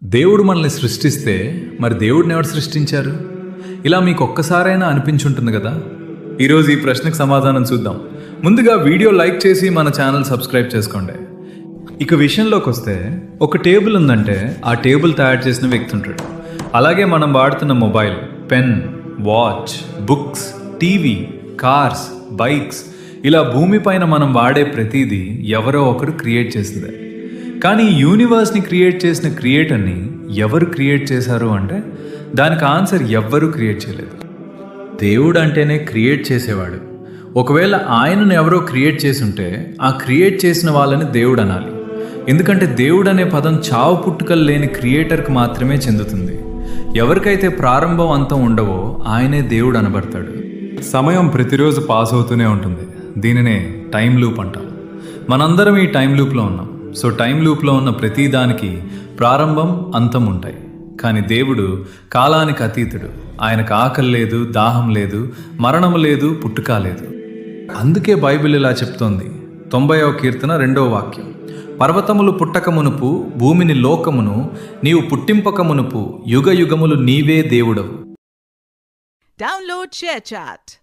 దేవుడు మనల్ని సృష్టిస్తే మరి దేవుడిని ఎవరు సృష్టించారు? ఇలా మీకు ఒక్కసారైనా అనిపించుంటుంది కదా. ఈరోజు ఈ ప్రశ్నకు సమాధానం చూద్దాం. ముందుగా వీడియో లైక్ చేసి మన ఛానల్ సబ్స్క్రైబ్ చేసుకోండి. ఇక విషయంలోకి వస్తే, ఒక టేబుల్ ఉందంటే ఆ టేబుల్ తయారు చేసిన వ్యక్తి ఉంటాడు. అలాగే మనం వాడుతున్న mobile, pen, watch, books, TV, cars, bikes, ఇలా భూమిపైన మనం వాడే ప్రతిదీ ఎవరో ఒకరు క్రియేట్ చేసిందే. కానీ ఈ యూనివర్స్ని క్రియేట్ చేసిన క్రియేటర్ని ఎవరు క్రియేట్ చేశారు అంటే దానికి ఆన్సర్ ఎవ్వరూ క్రియేట్ చేయలేదు. దేవుడు అంటేనే క్రియేట్ చేసేవాడు. ఒకవేళ ఆయనను ఎవరో క్రియేట్ చేసుంటే ఆ క్రియేట్ చేసిన వాళ్ళని దేవుడు అనాలి. ఎందుకంటే దేవుడు అనే పదం చావు పుట్టుకలు లేని క్రియేటర్కి మాత్రమే చెందుతుంది. ఎవరికైతే ప్రారంభం అంతం ఉండవో ఆయనే దేవుడు అనబడతాడు. సమయం ప్రతిరోజు పాస్ అవుతూనే ఉంటుంది. దీనినే టైం లూప్ అంటాం. మనందరం ఈ టైం లూప్లో ఉన్నాం. సో టైం లూప్లో ఉన్న ప్రతి దానికి ప్రారంభం, అంతం ఉంటాయి. కానీ దేవుడు కాలానికి అతీతుడు. ఆయనకు ఆకలి లేదు, దాహం లేదు, మరణం లేదు, పుట్టుక లేదు. అందుకే బైబిల్ ఇలా చెప్తోంది. 90వ కీర్తన 2వ వాక్యం, పర్వతములు పుట్టక మునుపు, భూమిని లోకమును నీవు పుట్టింపక మునుపు, యుగ యుగములు నీవే దేవుడవు. Download ShareChat.